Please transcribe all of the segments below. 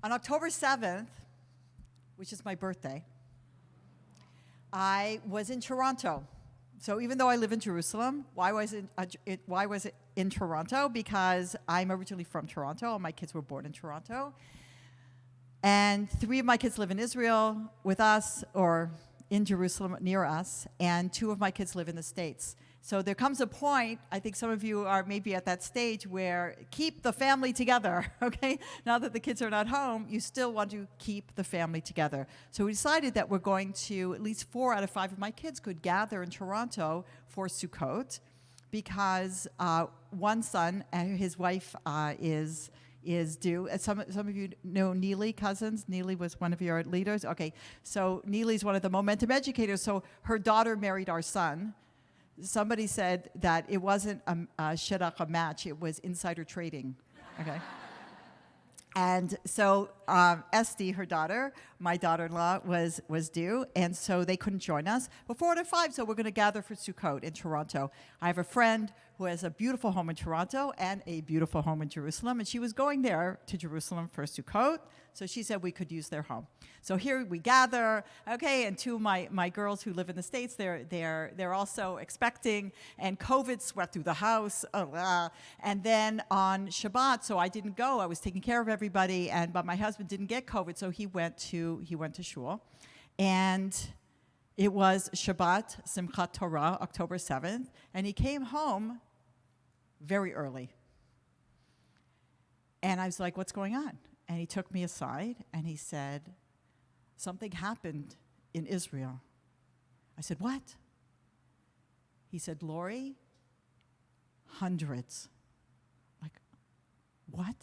On October 7th, which is my birthday, I was in Toronto. So even though I live in Jerusalem, why was it in Toronto? Because I'm originally from Toronto. All my kids were born in Toronto. And 3 of my kids live in Israel with us, or in Jerusalem near us, and 2 of my kids live in the States. So there comes a point, I think some of you are maybe at that stage, where keep the family together, okay? Now that the kids are not home, you still want to keep the family together. So we decided that we're going to, at least 4 out of 5 of my kids could gather in Toronto for Sukkot, because one son and his wife is due. Some of you know Neely Cousins. Neely was one of your leaders. Okay, so Neely's one of the Momentum educators. So her daughter married our son. Somebody said that it wasn't a shidduch, a match, it was insider trading, okay? And so Esty, her daughter, my daughter-in-law, was due, and so they couldn't join us. But 4 out of 5, so we're going to gather for Sukkot in Toronto. I have a friend who has a beautiful home in Toronto and a beautiful home in Jerusalem, and she was going there to Jerusalem for Sukkot, so she said we could use their home. So here we gather, okay, and 2 of my girls who live in the States, they're also expecting, and COVID swept through the house, and then on Shabbat, so I didn't go, I was taking care of everybody, but my husband didn't get COVID, so he went to shul, and it was Shabbat, Simchat Torah, October 7th, and he came home very early. And I was like, what's going on? And he took me aside, and he said, something happened in Israel. I said, what? He said, Lori, hundreds. Like, what?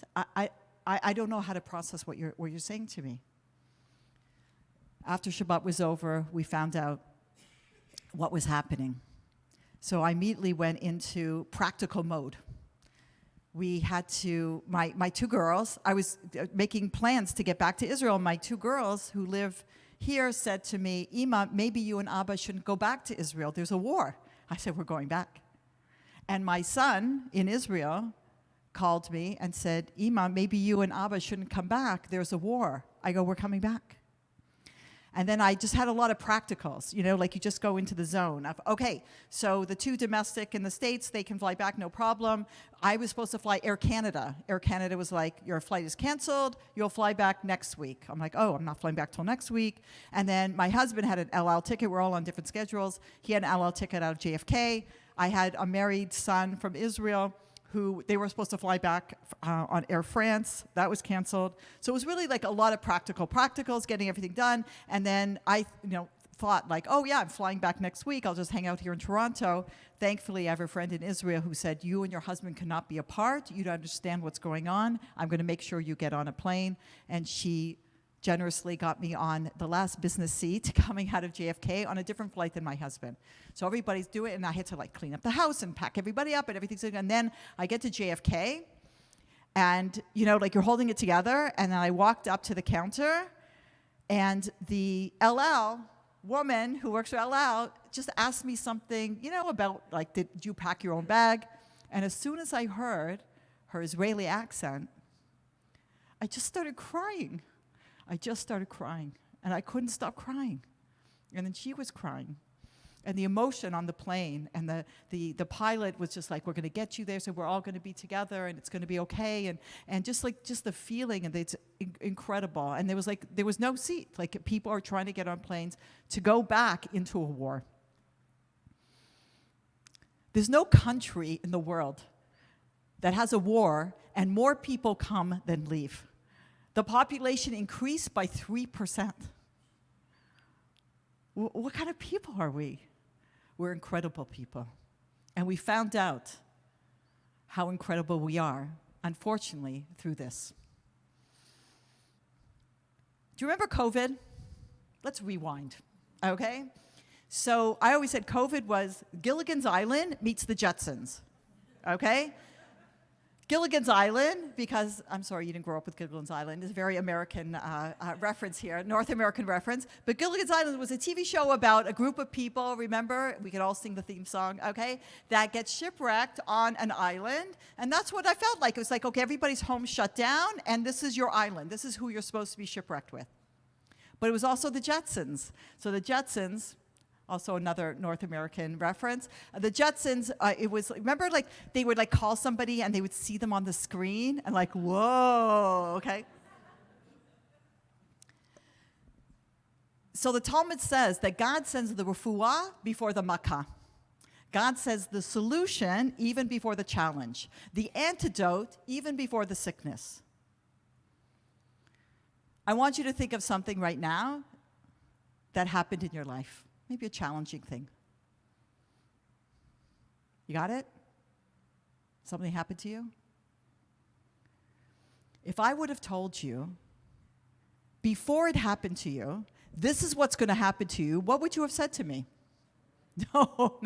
I don't know how to process what you're saying to me. After Shabbat was over, we found out what was happening. So I immediately went into practical mode. We had to, my 2 girls, I was making plans to get back to Israel. My 2 girls who live here said to me, Ima, maybe you and Abba shouldn't go back to Israel. There's a war. I said, we're going back. And my son in Israel called me and said, Ima, maybe you and Abba shouldn't come back. There's a war. I go, we're coming back. And then I just had a lot of practicals, like you just go into the zone of, okay, so the 2 domestic in the States, they can fly back, no problem. I was supposed to fly Air Canada. Air Canada was like, your flight is canceled, you'll fly back next week. I'm like, oh, I'm not flying back till next week. And then my husband had an El Al ticket. We're all on different schedules. He had an El Al ticket out of JFK. I had a married son from Israel who they were supposed to fly back on Air France. That was canceled. So it was really like a lot of practicals, getting everything done. And then I thought like, oh yeah, I'm flying back next week. I'll just hang out here in Toronto. Thankfully, I have a friend in Israel who said, you and your husband cannot be apart. You don't understand what's going on. I'm going to make sure you get on a plane. And she generously got me on the last business seat coming out of JFK on a different flight than my husband. So everybody's doing it, and I had to like clean up the house and pack everybody up and everything's good. And then I get to JFK, and like you're holding it together, and then I walked up to the counter, and the LL woman who works for LL just asked me something, about like, did you pack your own bag? And as soon as I heard her Israeli accent, I just started crying. And I couldn't stop crying. And then she was crying. And the emotion on the plane, and the pilot was just like, we're going to get you there, so we're all going to be together, and it's going to be okay. And just the feeling, and it's incredible. And there was no seat. Like, people are trying to get on planes to go back into a war. There's no country in the world that has a war and more people come than leave. The population increased by 3%. What kind of people are we? We're incredible people. And we found out how incredible we are, unfortunately, through this. Do you remember COVID? Let's rewind, okay? So I always said COVID was Gilligan's Island meets the Jetsons, okay? Gilligan's Island, because I'm sorry you didn't grow up with Gilligan's Island, is a very American reference here, North American reference. But Gilligan's Island was a TV show about a group of people, remember? We could all sing the theme song, okay? That get shipwrecked on an island. And that's what I felt like. It was like, okay, everybody's home shut down, and this is your island. This is who you're supposed to be shipwrecked with. But it was also the Jetsons. So the Jetsons, also another North American reference. The Jetsons, it was, remember, like, they would, like, call somebody and they would see them on the screen and, like, whoa, okay? So the Talmud says that God sends the refuah before the makkah. God says the solution even before the challenge. The antidote even before the sickness. I want you to think of something right now that happened in your life. Maybe a challenging thing. You got it? Something happened to you? If I would have told you, before it happened to you, this is what's going to happen to you, what would you have said to me? No.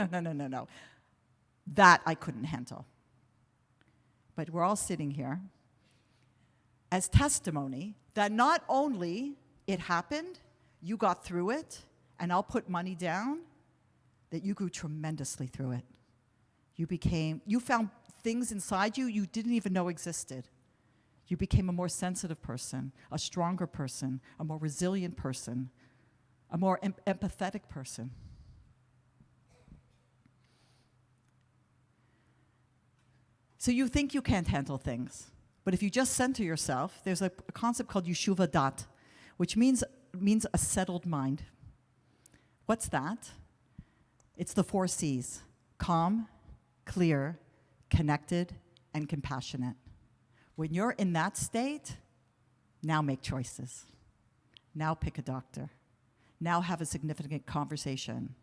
That I couldn't handle. But we're all sitting here as testimony that not only it happened, you got through it, and I'll put money down that you grew tremendously through it. You found things inside you you didn't even know existed. You became a more sensitive person, a stronger person, a more resilient person, a more empathetic person. So you think you can't handle things, but if you just center yourself, there's a concept called yeshuva dat, which means a settled mind. What's that? It's the 4 C's: calm, clear, connected, and compassionate. When you're in that state, now make choices. Now pick a doctor. Now have a significant conversation.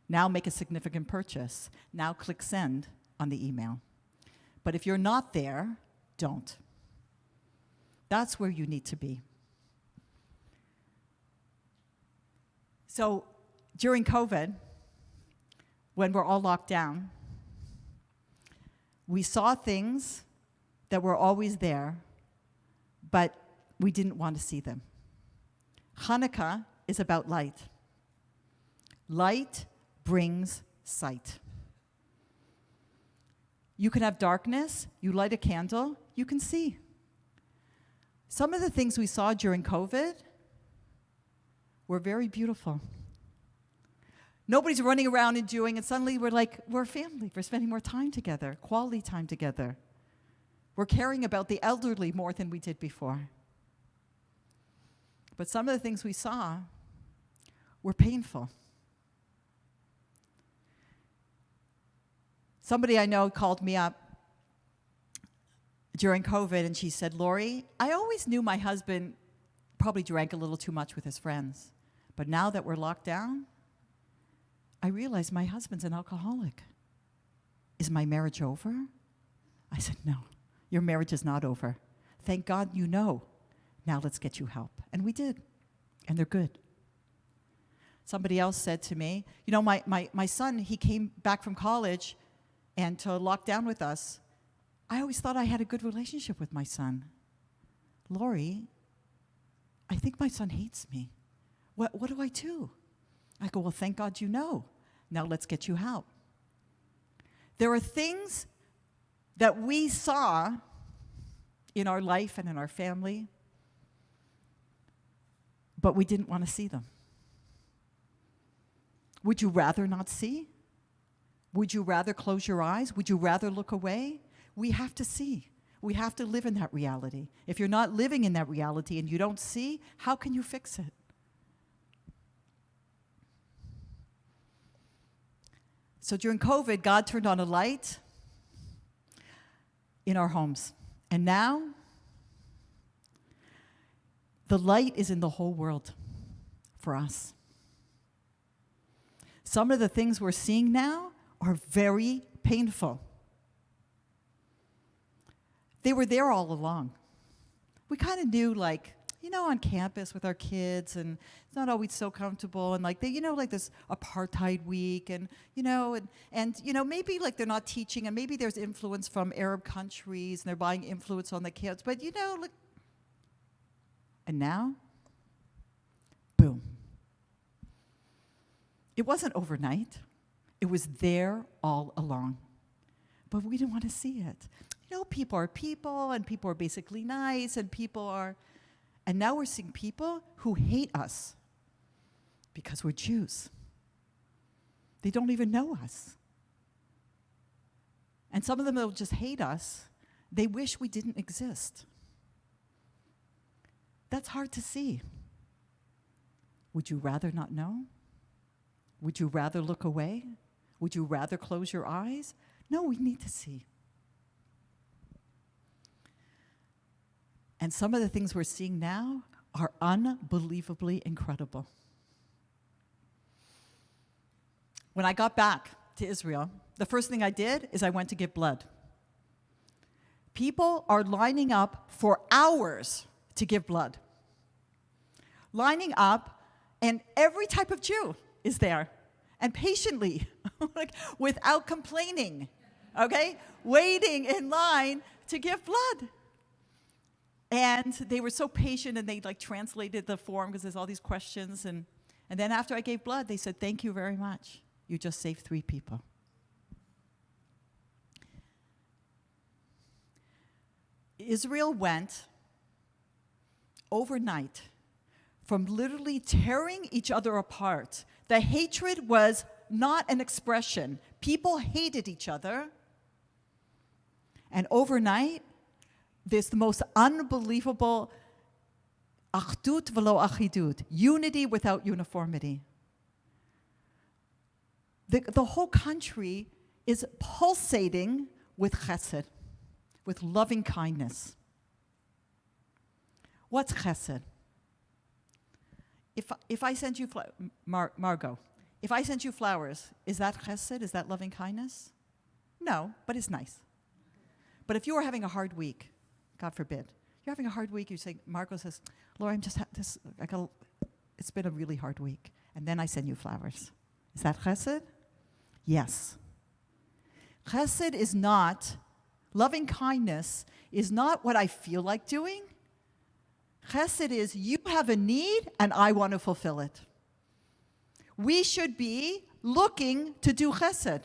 Now make a significant purchase. Now click send on the email. But if you're not there, don't. That's where you need to be. So during COVID, when we're all locked down, we saw things that were always there, but we didn't want to see them. Hanukkah is about light. Light brings sight. You can have darkness, you light a candle, you can see. Some of the things we saw during COVID were very beautiful. Nobody's running around and doing, and suddenly we're family. We're spending more time together, quality time together. We're caring about the elderly more than we did before. But some of the things we saw were painful. Somebody I know called me up during COVID, and she said, "Lori, I always knew my husband probably drank a little too much with his friends. But now that we're locked down, I realize my husband's an alcoholic. Is my marriage over?" I said, "No, your marriage is not over. Thank God you know. Now let's get you help." And we did, and they're good. Somebody else said to me, "You know, my son, he came back from college and to lock down with us. I always thought I had a good relationship with my son. Lori, I think my son hates me. What do I do?" I go, "Well, thank God you know. Now let's get you help." There are things that we saw in our life and in our family, but we didn't want to see them. Would you rather not see? Would you rather close your eyes? Would you rather look away? We have to see. We have to live in that reality. If you're not living in that reality and you don't see, how can you fix it? So during COVID, God turned on a light in our homes. And now, the light is in the whole world for us. Some of the things we're seeing now are very painful. They were there all along. We kind of knew, like, on campus with our kids, and it's not always so comfortable, and like like this apartheid week, and maybe like they're not teaching, and maybe there's influence from Arab countries, and they're buying influence on the kids, but like, and now, boom. It wasn't overnight. It was there all along. But we didn't want to see it. People are people, and people are basically nice, and and now we're seeing people who hate us because we're Jews. They don't even know us. And some of them will just hate us. They wish we didn't exist. That's hard to see. Would you rather not know? Would you rather look away? Would you rather close your eyes? No, we need to see. And some of the things we're seeing now are unbelievably incredible. When I got back to Israel, the first thing I did is I went to give blood. People are lining up for hours to give blood. Lining up, and every type of Jew is there, and patiently, like without complaining, okay, waiting in line to give blood. And they were so patient, and they like translated the form because there's all these questions, and then after I gave blood, they said, "Thank you very much. You just saved 3 people." Israel went overnight from literally tearing each other apart. The hatred was not an expression. People hated each other. And overnight, there's the most unbelievable achdut v'lo achidut, unity without uniformity. The whole country is pulsating with chesed, with loving kindness. What's chesed? If I send you Margot, if I sent you flowers, is that chesed? Is that loving kindness? No, but it's nice. But if you were having a hard week, God forbid, you're having a hard week, you say, Margot says, Laura, it's been a really hard week. And then I send you flowers. Is that chesed? Yes. Chesed is not, loving kindness is not what I feel like doing. Chesed is you have a need and I want to fulfill it. We should be looking to do chesed.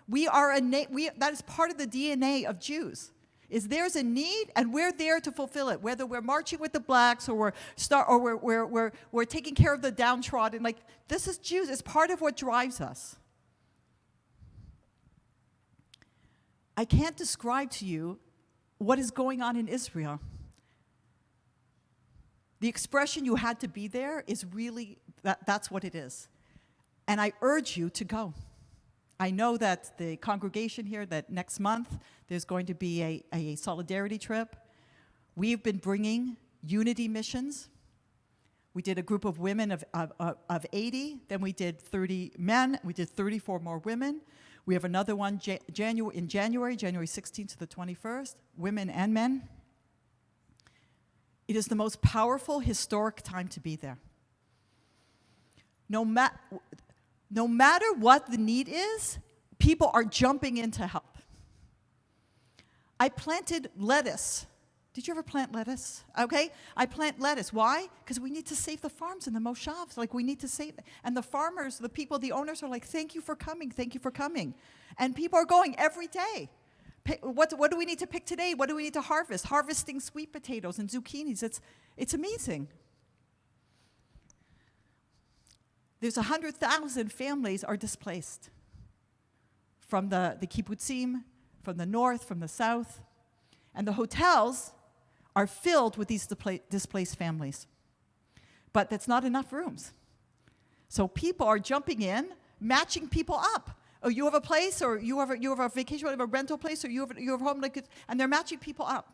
That is part of the DNA of Jews. Is there's a need and we're there to fulfill it. Whether we're marching with the blacks or we're taking care of the downtrodden, like this is Jews. It's part of what drives us. I can't describe to you what is going on in Israel. The expression "you had to be there" is really, that's what it is. And I urge you to go. I know that the congregation here, that next month there's going to be a solidarity trip. We've been bringing unity missions. We did a group of women of 80, then we did 30 men, we did 34 more women. We have another one in January 16th to the 21st, women and men. It is the most powerful, historic time to be there. No matter what the need is, people are jumping in to help. I planted lettuce. Did you ever plant lettuce? Okay, I plant lettuce. Why? Because we need to save the farms and the moshavs. Like we need to save, and the farmers, the people, the owners are like, "Thank you for coming. Thank you for coming," and people are going every day. What do we need to pick today? What do we need to harvest? Harvesting sweet potatoes and zucchinis. It's amazing. There's 100,000 families are displaced from the kibbutzim, from the north, from the south. And the hotels are filled with these displaced families. But that's not enough rooms. So people are jumping in, matching people up. Oh, you have a place, or you have a vacation, you have a rental place, or you have a home, and they're matching people up.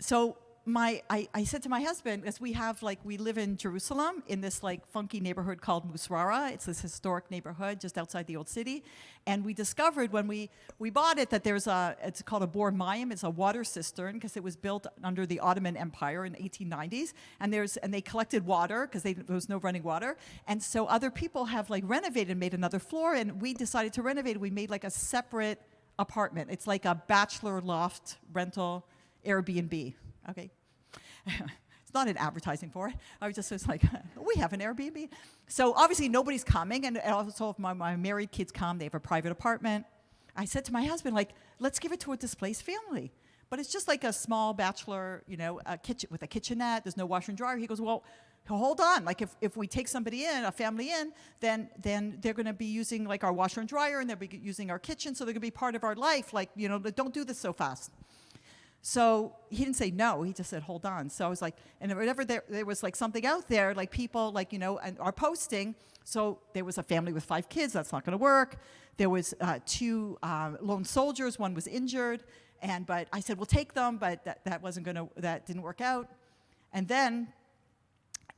So I said to my husband, as we live in Jerusalem in this like funky neighborhood called Musrara. It's this historic neighborhood just outside the old city. And we discovered when we bought it that it's called a bor mayim. It's a water cistern because it was built under the Ottoman Empire in the 1890s. And they collected water because there was no running water. And so other people have like renovated and made another floor. And we decided to renovate it. We made like a separate apartment. It's like a bachelor loft rental Airbnb. Okay. It's not an advertising for it. I was like, we have an Airbnb. So obviously nobody's coming, and also if my married kids come, they have a private apartment. I said to my husband, like, let's give it to a displaced family. But it's just like a small bachelor, a kitchen with a kitchenette. There's no washer and dryer. He goes, well, hold on. Like if we take somebody in, a family in, then they're going to be using like our washer and dryer, and they'll be using our kitchen, so they're going to be part of our life. Like, don't do this so fast. So he didn't say no, he just said, hold on. So I was like, and whenever there was like something out there, like people like, and are posting. So there was a family with 5 kids, that's not gonna work. There was 2 lone soldiers, one was injured. But I said, we'll take them, but that didn't work out. And then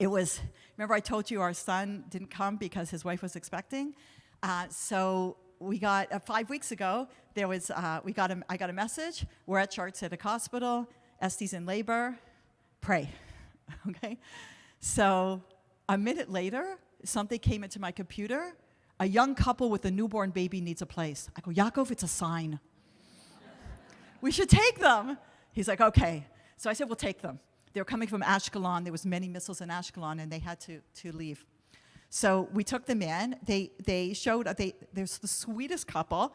remember I told you our son didn't come because his wife was expecting? So we got 5 weeks ago. I got a message. We're at Charles City Hospital. Estee's in labor. Pray, okay. So a minute later, something came into my computer. A young couple with a newborn baby needs a place. I go, Yaakov, it's a sign. We should take them. He's like, okay. So I said, we'll take them. They were coming from Ashkelon. There was many missiles in Ashkelon, and they had to leave. So we took them in. They showed, there's the sweetest couple.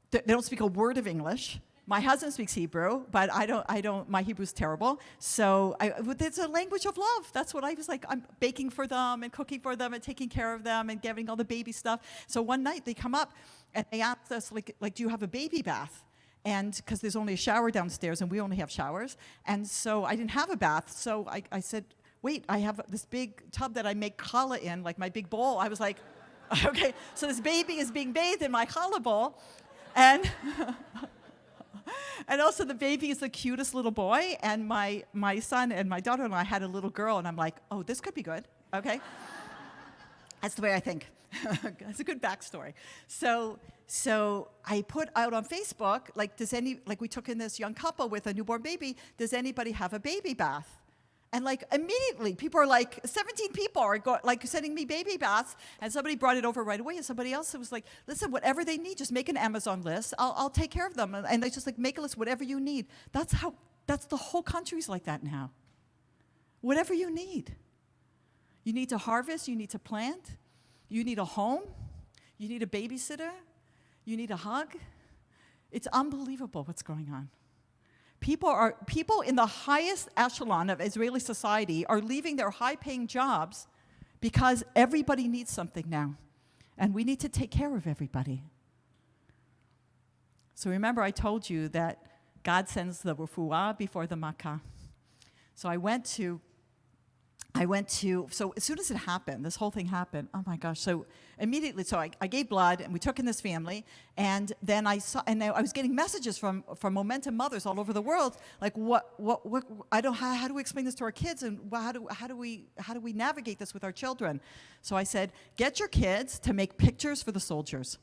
They don't speak a word of English. My husband speaks Hebrew, but my Hebrew's terrible. So it's a language of love. That's what I was like. I'm baking for them and cooking for them and taking care of them and giving all the baby stuff. So one night they come up and they asked us, like, do you have a baby bath? And because there's only a shower downstairs and we only have showers. And so I didn't have a bath. So I said, wait, I have this big tub that I make challah in, like my big bowl. I was like, okay, so this baby is being bathed in my challah bowl. And and also the baby is the cutest little boy. And my son and my daughter-in-law had a little girl. And I'm like, oh, this could be good, okay? That's the way I think. It's a good backstory. So I put out on Facebook, like, we took in this young couple with a newborn baby. Does anybody have a baby bath? And like immediately, people are like, 17 people are sending me baby baths, and somebody brought it over right away, and somebody else was like, listen, whatever they need, just make an Amazon list. I'll take care of them, and they just like make a list, whatever you need. That's the whole country's like that now. Whatever you need. You need to harvest, you need to plant, you need a home, you need a babysitter, you need a hug. It's unbelievable what's going on. People in the highest echelon of Israeli society are leaving their high-paying jobs because everybody needs something now. And we need to take care of everybody. So remember I told you that God sends the refuah before the makkah. So so as soon as it happened, this whole thing happened, oh my gosh, so immediately, I gave blood, and we took in this family, and then I was getting messages from Momentum mothers all over the world, like, how do we explain this to our kids, and how do we navigate this with our children? So I said, get your kids to make pictures for the soldiers,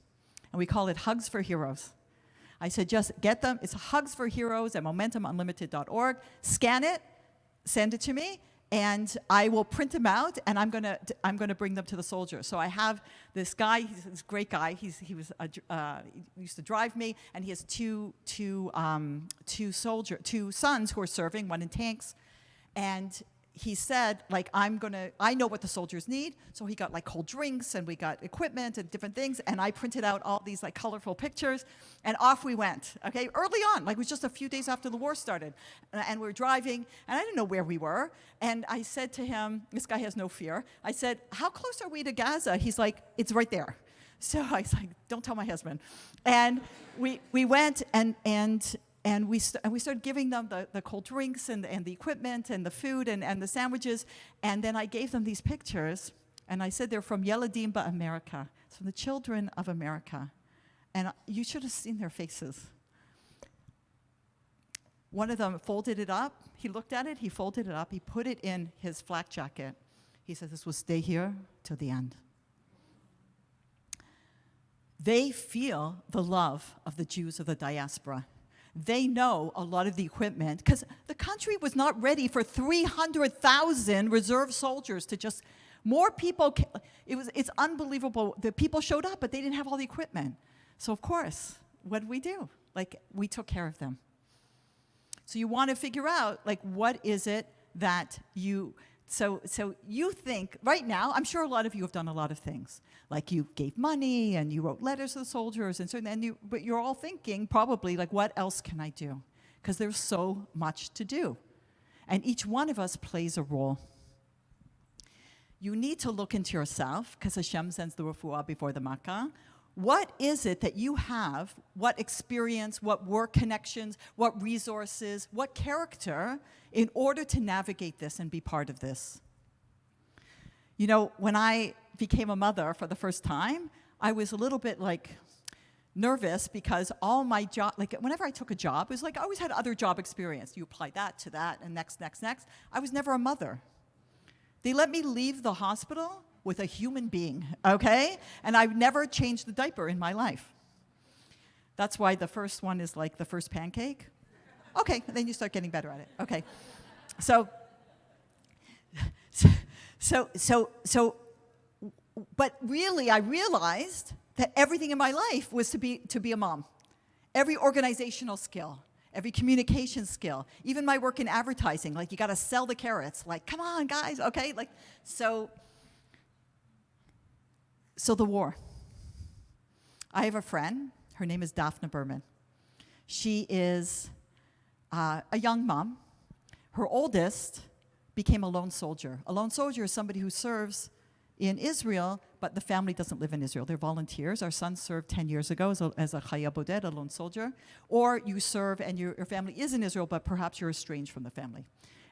and we call it Hugs for Heroes. I said, just get them, it's Hugs for Heroes at momentumunlimited.org, scan it, send it to me, and I will print them out, and I'm gonna bring them to the soldiers. So I have this guy. He's this great guy. He used to drive me, and he has two sons who are serving, one in tanks, and he said, like, I know what the soldiers need. So he got like cold drinks, and we got equipment and different things, and I printed out all these like colorful pictures, and off we went, okay? Early on, like it was just a few days after the war started, and we were driving, and I didn't know where we were, and I said to him, this guy has no fear, I said, how close are we to Gaza? He's like, it's right there. So I was like, don't tell my husband. And we went, and we started giving them the cold drinks and the equipment and the food and the sandwiches. And then I gave them these pictures. And I said, they're from Yeladim America. It's from the children of America. And you should have seen their faces. One of them folded it up. He looked at it, he folded it up, he put it in his flak jacket. He said, this will stay here till the end. They feel the love of the Jews of the diaspora. They know a lot of the equipment, because the country was not ready for 300,000 reserve soldiers to just, more people, it's unbelievable. The people showed up, but they didn't have all the equipment. So of course, what did we do? Like, we took care of them. So you want to figure out, like, what is it that you, so you think, right now, I'm sure a lot of you have done a lot of things. Like, you gave money, and you wrote letters to the soldiers, and so then but you're all thinking, probably, like, what else can I do? Because there's so much to do. And each one of us plays a role. You need to look into yourself, because Hashem sends the refuah before the makkah. What is it that you have, what experience, what work connections, what resources, what character, in order to navigate this and be part of this? You know, when I became a mother for the first time, I was a little bit, like, nervous, because all my job, like, whenever I took a job, it was like I always had other job experience. You apply that to that, and next. I was never a mother. They let me leave the hospital with a human being, okay? And I've never changed the diaper in my life. That's why the first one is like the first pancake. Okay, and then you start getting better at it. Okay. But really, I realized that everything in my life was to be a mom. Every organizational skill, every communication skill, even my work in advertising, like, you got to sell the carrots. Like, come on, guys, okay? Like, so the war. I have a friend. Her name is Daphne Berman. She is a young mom. Her oldest became a lone soldier. A lone soldier is somebody who serves in Israel, but the family doesn't live in Israel. They're volunteers. Our son served 10 years ago as a chaya boded, a lone soldier. Or you serve and your family is in Israel, but perhaps you're estranged from the family.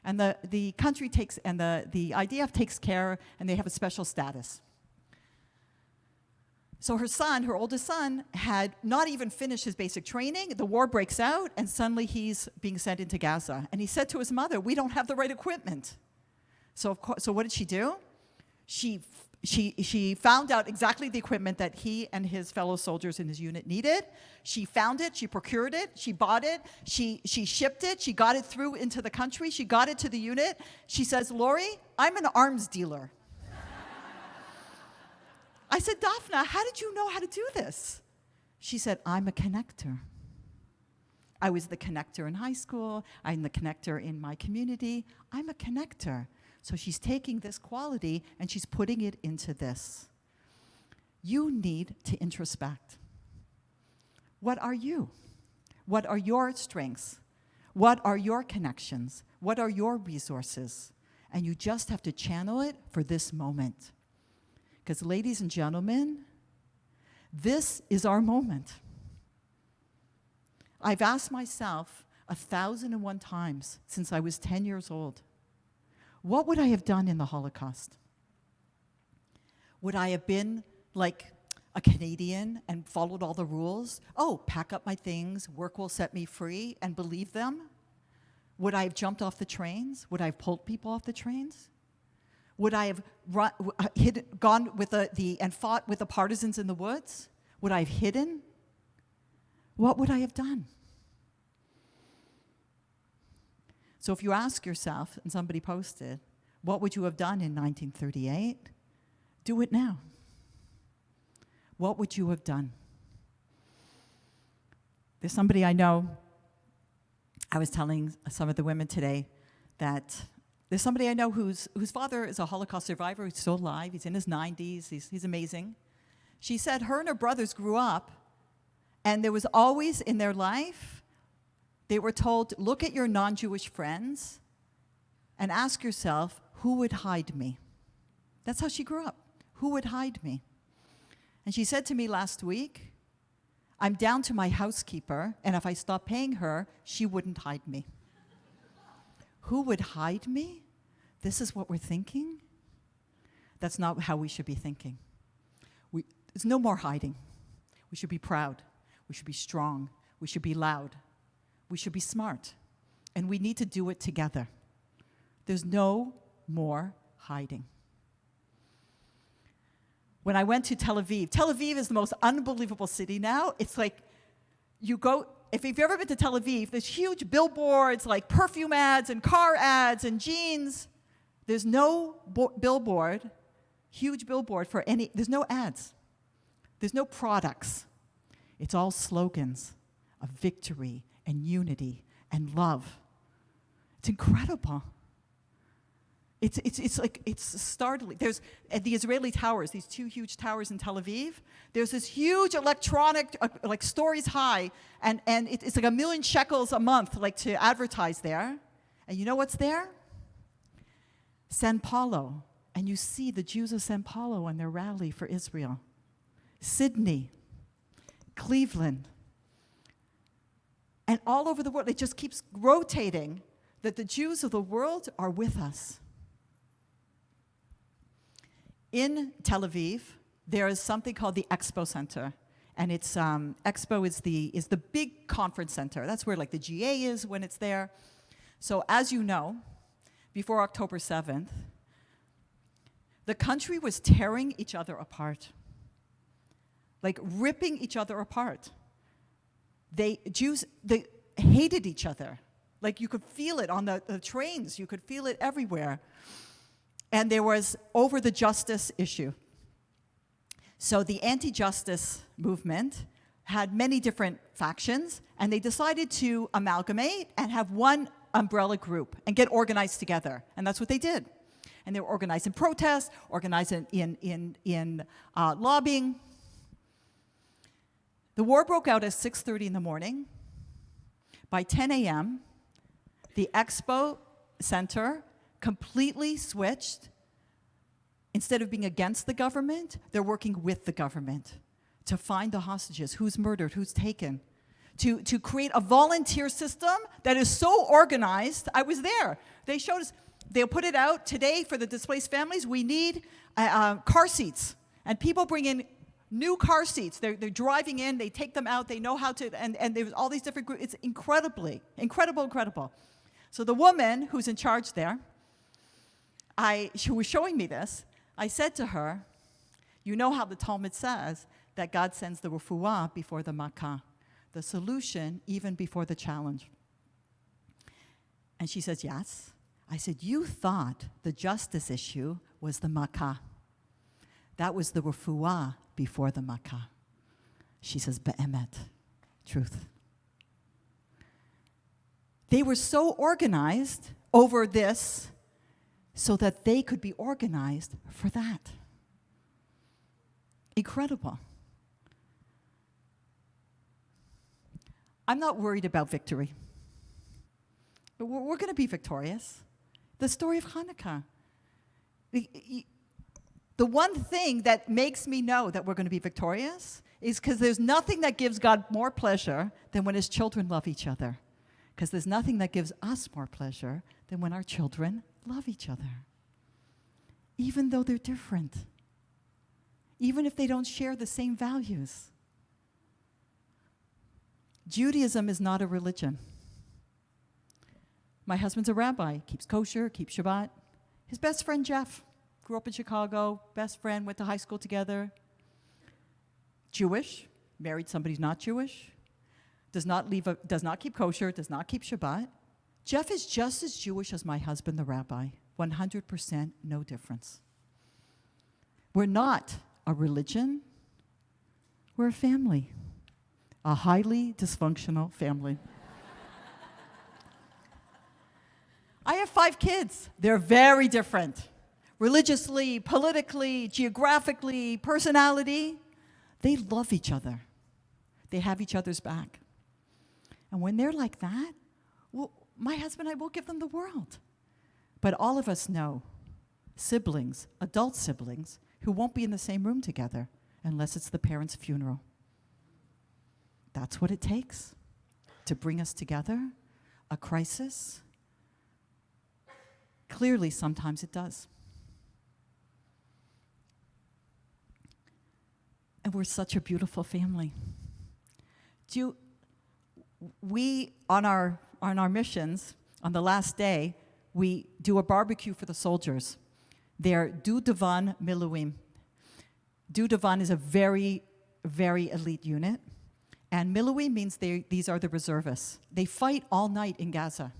And the country takes, and the IDF takes care, and they have a special status. So her son, her oldest son, had not even finished his basic training. The war breaks out, and suddenly he's being sent into Gaza. And he said to his mother, we don't have the right equipment. So what did she do? She found out exactly the equipment that he and his fellow soldiers in his unit needed. She found it, she procured it, she bought it, she shipped it, she got it through into the country, she got it to the unit. She says, Lori, I'm an arms dealer. I said, Daphne, how did you know how to do this? She said, I'm a connector. I was the connector in high school. I'm the connector in my community. I'm a connector. So she's taking this quality and she's putting it into this. You need to introspect. What are you? What are your strengths? What are your connections? What are your resources? And you just have to channel it for this moment. Because, ladies and gentlemen, this is our moment. I've asked myself 1,001 times since I was 10 years old, what would I have done in the Holocaust? Would I have been like a Canadian and followed all the rules? Oh, pack up my things, work will set me free, and believe them? Would I have jumped off the trains? Would I have pulled people off the trains? Would I have gone with and fought with the partisans in the woods? Would I have hidden? What would I have done? So if you ask yourself, and somebody posted, what would you have done in 1938? Do it now. What would you have done? There's somebody I know, I was telling some of the women today that there's somebody I know whose father is a Holocaust survivor. He's still alive. He's in his 90s. He's amazing. She said her and her brothers grew up, and there was always in their life, they were told, look at your non-Jewish friends and ask yourself, who would hide me? That's how she grew up. Who would hide me? And she said to me last week, I'm down to my housekeeper, and if I stop paying her, she wouldn't hide me. Who would hide me? This is what we're thinking? That's not how we should be thinking. There's no more hiding. We should be proud. We should be strong. We should be loud. We should be smart. And we need to do it together. There's no more hiding. When I went to Tel Aviv is the most unbelievable city now. It's like you go, if you've ever been to Tel Aviv, there's huge billboards like perfume ads and car ads and jeans. There's no billboard, huge billboard for any, there's no ads. There's no products. It's all slogans of victory and unity and love. It's incredible. It's startling. There's at the Israeli towers, these two huge towers in Tel Aviv. There's this huge electronic, like stories high, and it's like 1 million shekels a month, like to advertise there. And you know what's there? San Paulo, and you see the Jews of San Paulo and their rally for Israel. Sydney, Cleveland, and all over the world. It just keeps rotating that the Jews of the world are with us. In Tel Aviv, there is something called the Expo Center, and it's Expo is the big conference center. That's where like the GA is when it's there. So as you know, before October 7th, the country was tearing each other apart, like ripping each other apart. Jews hated each other. Like you could feel it on the trains, you could feel it everywhere. And there was over the justice issue. So the anti-justice movement had many different factions, and they decided to amalgamate and have one umbrella group and get organized together. And that's what they did. And they were organized in protests, organized in lobbying. The war broke out at 6:30 in the morning. By 10 a.m., the Expo Center completely switched. Instead of being against the government, they're working with the government to find the hostages, who's murdered, who's taken, to create a volunteer system that is so organized. I was there. They showed us, they'll put it out today for the displaced families. We need car seats. And people bring in new car seats. They're driving in, they take them out, they know how to, and there's all these different groups. It's incredible. So the woman who's in charge there, she was showing me this. I said to her, you know how the Talmud says that God sends the refuah before the makkah, the solution even before the challenge. And she says, yes. I said, you thought the justice issue was the makkah. That was the refuah before the makkah. She says, be'emet, truth. They were so organized over this so that they could be organized for that. Incredible. I'm not worried about victory. We're going to be victorious. The story of Hanukkah. The one thing that makes me know that we're going to be victorious is because there's nothing that gives God more pleasure than when his children love each other. Because there's nothing that gives us more pleasure than when our children love each other. Even though they're different. Even if they don't share the same values. Judaism is not a religion. My husband's a rabbi, keeps kosher, keeps Shabbat. His best friend, Jeff, grew up in Chicago, best friend, went to high school together. Jewish, married somebody who's not Jewish, does not keep kosher, does not keep Shabbat. Jeff is just as Jewish as my husband, the rabbi. 100%, no difference. We're not a religion, we're a family. A highly dysfunctional family. I have 5 kids. They're very different. Religiously, politically, geographically, personality. They love each other. They have each other's back. And when they're like that, well, my husband and I will give them the world. But all of us know siblings, adult siblings, who won't be in the same room together unless it's the parents' funeral. That's what it takes to bring us together, a crisis. Clearly, sometimes it does. And we're such a beautiful family. We, on our missions, on the last day, we do a barbecue for the soldiers. They're Dudavan Miluim. Dudavan is a very, very elite unit. And Miluim means these are the reservists. They fight all night in Gaza.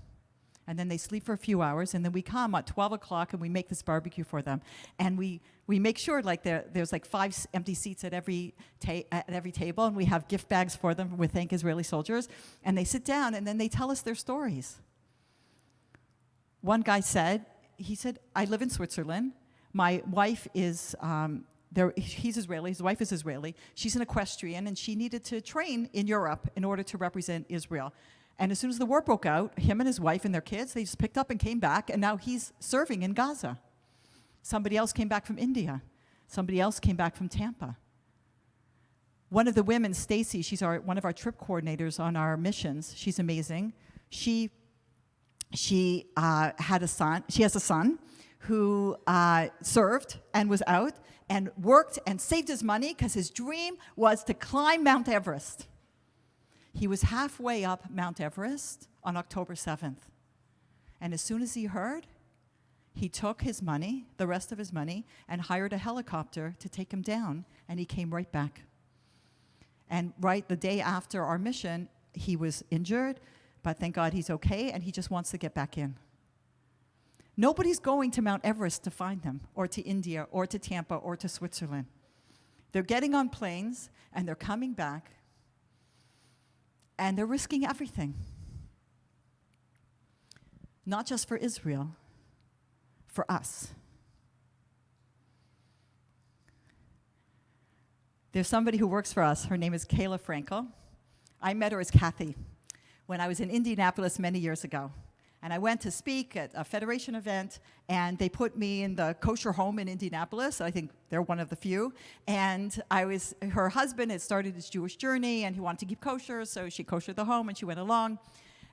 And then they sleep for a few hours, and then we come at 12 o'clock and we make this barbecue for them. And we make sure like there's like 5 empty seats at every table, and we have gift bags for them. We thank Israeli soldiers. And they sit down, and then they tell us their stories. One guy said, I live in Switzerland. My wife is, he's Israeli, his wife is Israeli. She's an equestrian, and she needed to train in Europe in order to represent Israel. And as soon as the war broke out, him and his wife and their kids, they just picked up and came back, and now he's serving in Gaza. Somebody else came back from India. Somebody else came back from Tampa. One of the women, Stacy, she's one of our trip coordinators on our missions. She's amazing. She had a son. She has a son who served and was out and worked and saved his money because his dream was to climb Mount Everest. He was halfway up Mount Everest on October 7th. And as soon as he heard, he took his money, the rest of his money, and hired a helicopter to take him down, and he came right back. And right the day after our mission, he was injured, but thank God he's okay, and he just wants to get back in. Nobody's going to Mount Everest to find them, or to India, or to Tampa, or to Switzerland. They're getting on planes, and they're coming back, and they're risking everything. Not just for Israel, for us. There's somebody who works for us. Her name is Kayla Frankel. I met her as Kathy when I was in Indianapolis many years ago. And I went to speak at a Federation event, and they put me in the kosher home in Indianapolis. I think they're one of the few. And her husband had started his Jewish journey, and he wanted to keep kosher, so she koshered the home, and she went along.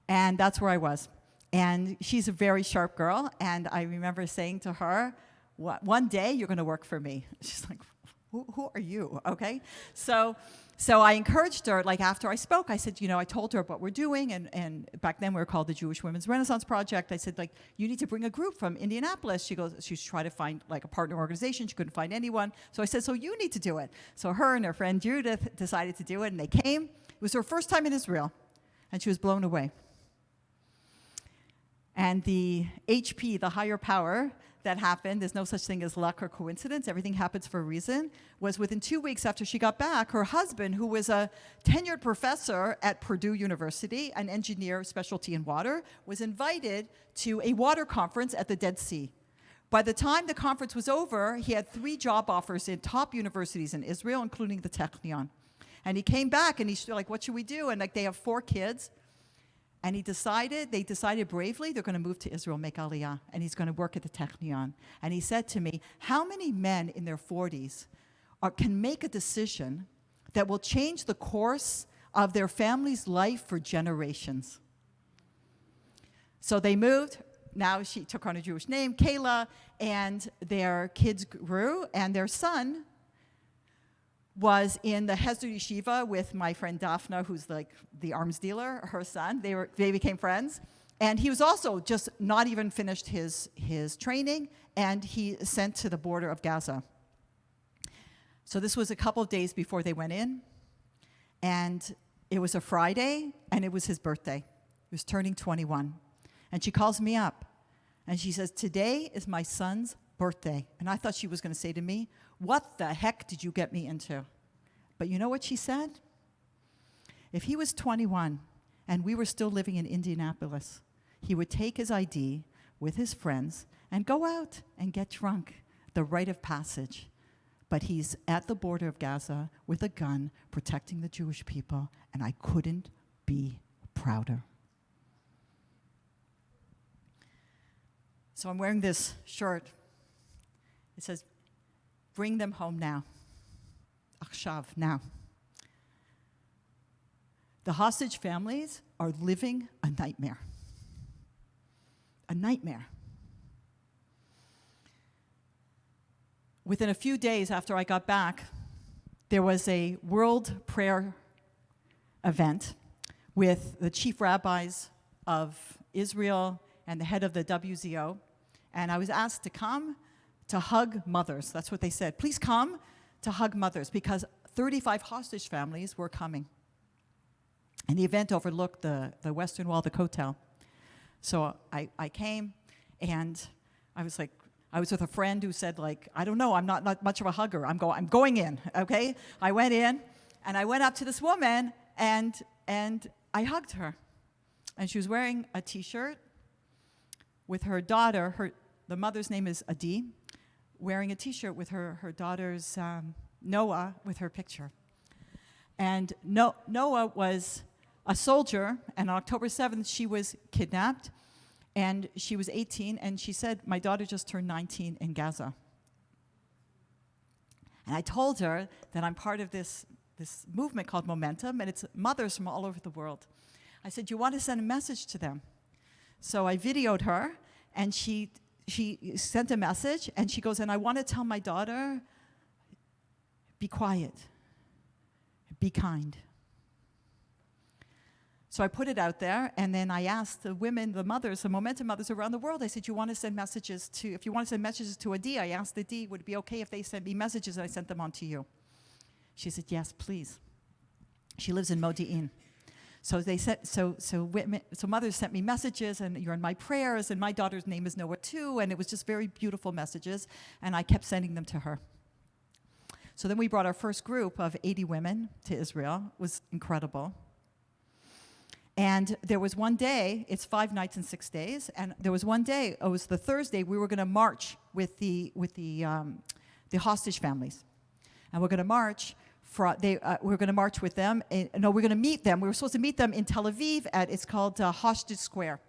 And that's where I was. And she's a very sharp girl, and I remember saying to her, one day you're going to work for me. She's like, who are you? Okay? So I encouraged her, like after I spoke, I said, I told her what we're doing, and back then we were called the Jewish Women's Renaissance Project. I said, like, you need to bring a group from Indianapolis. She's trying to find like a partner organization. She couldn't find anyone. So I said, so you need to do it. So her and her friend Judith decided to do it, and they came. It was her first time in Israel, and she was blown away. And the HP, the higher power that happened, there's no such thing as luck or coincidence, everything happens for a reason, was within 2 weeks after she got back, her husband, who was a tenured professor at Purdue University, an engineer, specialty in water, was invited to a water conference at the Dead Sea. By the time the conference was over, he had 3 job offers in top universities in Israel, including the Technion. And he came back, and he's like, what should we do? And like, they have 4 kids. And they decided bravely they're going to move to Israel, make Aliyah, and he's going to work at the Technion. And he said to me, how many men in their 40s can make a decision that will change the course of their family's life for generations? So they moved. Now she took on a Jewish name, Kayla, and their kids grew, and their son was in the Hesder Yeshiva with my friend Daphna, who's like the arms dealer, her son. They became friends. And he was also just not even finished his training, and he sent to the border of Gaza. So this was a couple of days before they went in, and it was a Friday, and it was his birthday. He was turning 21. And she calls me up, and she says, today is my son's birthday. And I thought she was going to say to me, what the heck did you get me into? But you know what she said? If he was 21 and we were still living in Indianapolis, he would take his ID with his friends and go out and get drunk, the rite of passage. But he's at the border of Gaza with a gun protecting the Jewish people, and I couldn't be prouder. So I'm wearing this shirt. It says, bring them home now. Achshav, now. The hostage families are living a nightmare. A nightmare. Within a few days after I got back, there was a world prayer event with the chief rabbis of Israel and the head of the WZO. And I was asked to come to hug mothers. That's what they said. Please come to hug mothers, because 35 hostage families were coming. And the event overlooked the western wall of the Kotel. So I came, and I was with a friend who said, like, I don't know, I'm not much of a hugger. I'm going in, okay? I went in, and I went up to this woman, and I hugged her. And she was wearing a T-shirt with her daughter. The mother's name is Adi, wearing a T-shirt with her daughter's Noah with her picture. And Noah was a soldier, and on October 7th, she was kidnapped, and she was 18, and she said, my daughter just turned 19 in Gaza. And I told her that I'm part of this movement called Momentum, and it's mothers from all over the world. I said, you want to send a message to them? So I videoed her, and she sent a message, and she goes, and I want to tell my daughter, be quiet, be kind. So I put it out there, and then I asked the women, the mothers, the Momentum mothers around the world, I said, if you want to send messages to Adi, I asked Adi, would it be okay if they sent me messages, and I sent them on to you? She said, yes, please. She lives in Modi'in. So they said, so mothers sent me messages, and you're in my prayers, and my daughter's name is Noah too, and it was just very beautiful messages, and I kept sending them to her. So then we brought our first group of 80 women to Israel. It was incredible. And there was one day, it's 5 nights and 6 days, and there was one day, it was the Thursday, we were going to march with the hostage families. And we're going to march we're going to march with them. We're going to meet them. We were supposed to meet them in Tel Aviv it's called Hostage Square.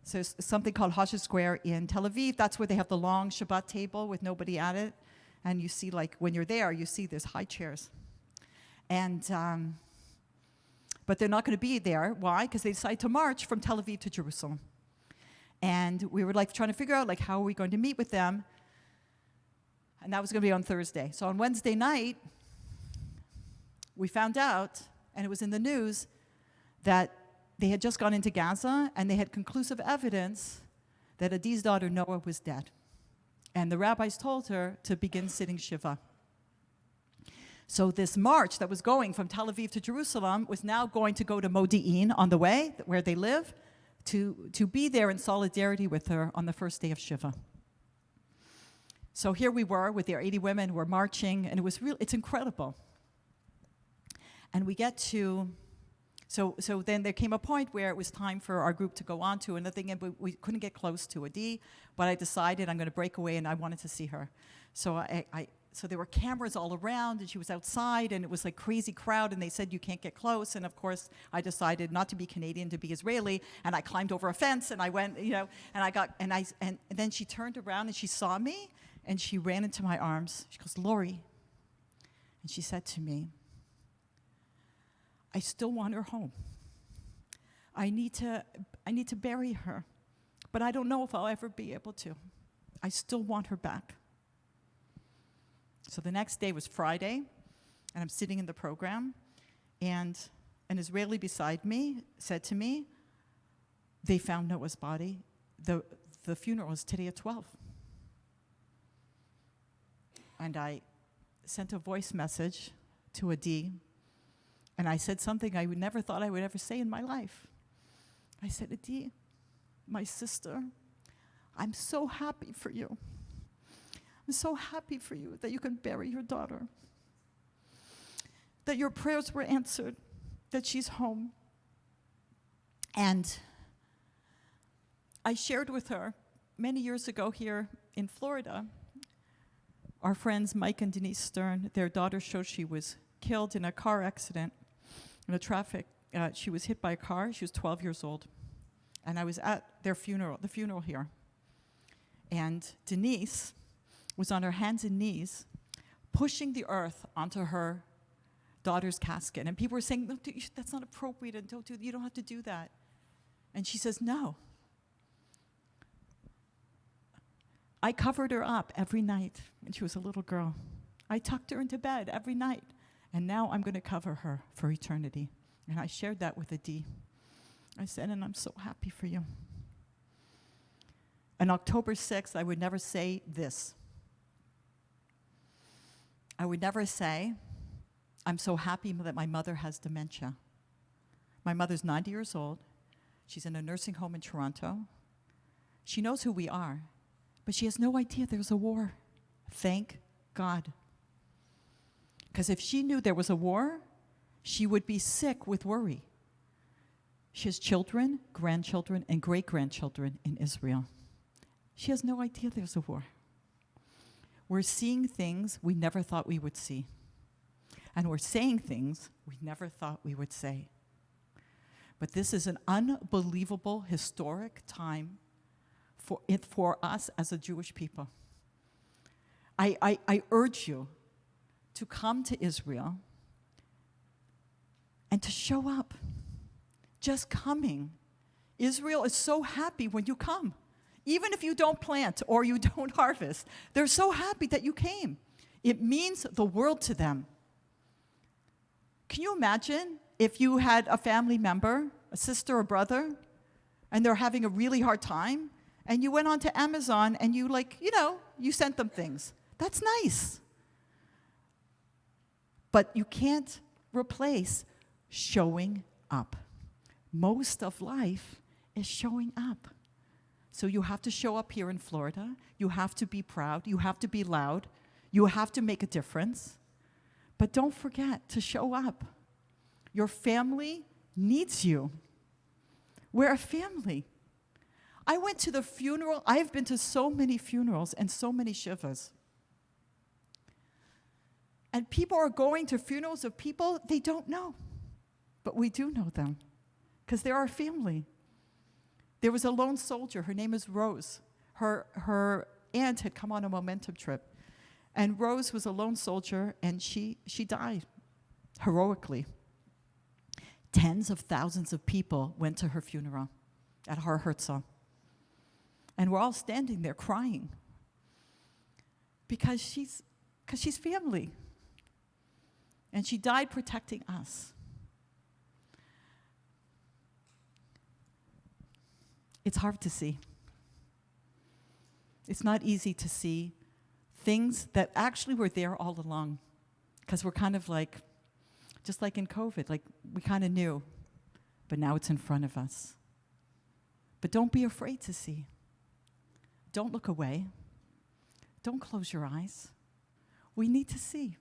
So it's something called Hostage Square in Tel Aviv. That's where they have the long Shabbat table with nobody at it. And you see, like, when you're there, you see there's high chairs. And, but they're not going to be there. Why? Because they decided to march from Tel Aviv to Jerusalem. And we were, like, trying to figure out, like, how are we going to meet with them? And that was going to be on Thursday. So on Wednesday night, we found out, and it was in the news, that they had just gone into Gaza, and they had conclusive evidence that Adi's daughter Noah was dead. And the rabbis told her to begin sitting Shiva. So this march that was going from Tel Aviv to Jerusalem was now going to go to Modi'in on the way, where they live, to be there in solidarity with her on the first day of Shiva. So here we were with their 80 women, we're marching, and it's incredible. And we get to, so then there came a point where it was time for our group to go on to another thing, and we couldn't get close to Adi, but I decided I'm going to break away, and I wanted to see her. So so there were cameras all around, and she was outside, and it was like crazy crowd, and they said you can't get close. And of course, I decided not to be Canadian, to be Israeli, and I climbed over a fence, and I went, and then she turned around and she saw me, and she ran into my arms. She goes, Lori, and she said to me, I still want her home. I need to bury her, but I don't know if I'll ever be able to. I still want her back. So the next day was Friday, and I'm sitting in the program, and an Israeli beside me said to me, they found Noah's body. The funeral is today at 12. And I sent a voice message to Adi, and I said something I never thought I would ever say in my life. I said, Adi, my sister, I'm so happy for you. I'm so happy for you that you can bury your daughter, that your prayers were answered, that she's home. And I shared with her many years ago here in Florida, our friends Mike and Denise Stern, their daughter showed she was killed in a car accident, in a traffic. She was hit by a car. She was 12 years old. And I was at their funeral, the funeral here. And Denise was on her hands and knees, pushing the earth onto her daughter's casket. And people were saying, no, that's not appropriate, and you don't have to do that. And she says, no. I covered her up every night when she was a little girl. I tucked her into bed every night. And now I'm going to cover her for eternity. And I shared that with Adi. I said, and I'm so happy for you. On October 6th, I would never say this. I would never say, I'm so happy that my mother has dementia. My mother's 90 years old. She's in a nursing home in Toronto. She knows who we are, but she has no idea there's a war. Thank God. Because if she knew there was a war, she would be sick with worry. She has children, grandchildren, and great-grandchildren in Israel. She has no idea there's a war. We're seeing things we never thought we would see. And we're saying things we never thought we would say. But this is an unbelievable, historic time for us as a Jewish people. I urge you to come to Israel and to show up. Just coming. Israel is so happy when you come. Even if you don't plant or you don't harvest, they're so happy that you came. It means the world to them. Can you imagine if you had a family member, a sister or brother, and they're having a really hard time, and you went onto Amazon and you you sent them things? That's nice. But you can't replace showing up. Most of life is showing up. So you have to show up here in Florida. You have to be proud. You have to be loud. You have to make a difference. But don't forget to show up. Your family needs you. We're a family. I went to the funeral. I've been to so many funerals and so many shivas. And people are going to funerals of people they don't know. But we do know them because they're our family. There was a lone soldier. Her name is Rose. Her aunt had come on a momentum trip. And Rose was a lone soldier, and she died heroically. Tens of thousands of people went to her funeral at Har Herzl. And we're all standing there crying because she's family. And she died protecting us. It's hard to see. It's not easy to see things that actually were there all along, because we're kind of like, just like in COVID, like we kind of knew, but now it's in front of us. But don't be afraid to see. Don't look away. Don't close your eyes. We need to see.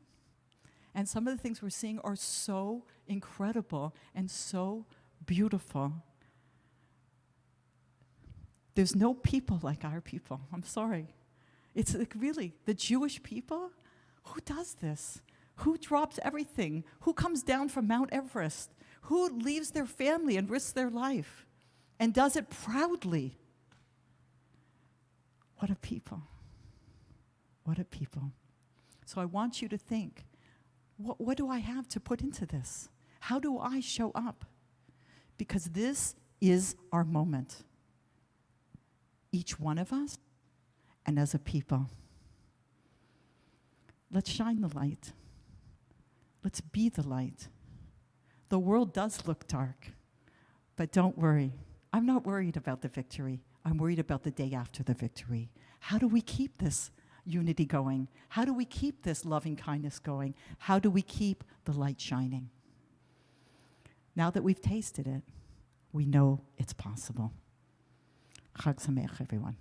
And some of the things we're seeing are so incredible and so beautiful. There's no people like our people. I'm sorry. It's like really, the Jewish people, who does this? Who drops everything? Who comes down from Mount Everest? Who leaves their family and risks their life and does it proudly? What a people. What a people. So I want you to think, what do I have to put into this? How do I show up? Because this is our moment. Each one of us, and as a people. Let's shine the light. Let's be the light. The world does look dark, but don't worry. I'm not worried about the victory. I'm worried about the day after the victory. How do we keep this unity going? How do we keep this loving kindness going? How do we keep the light shining? Now that we've tasted it, we know it's possible. Chag Sameach, everyone.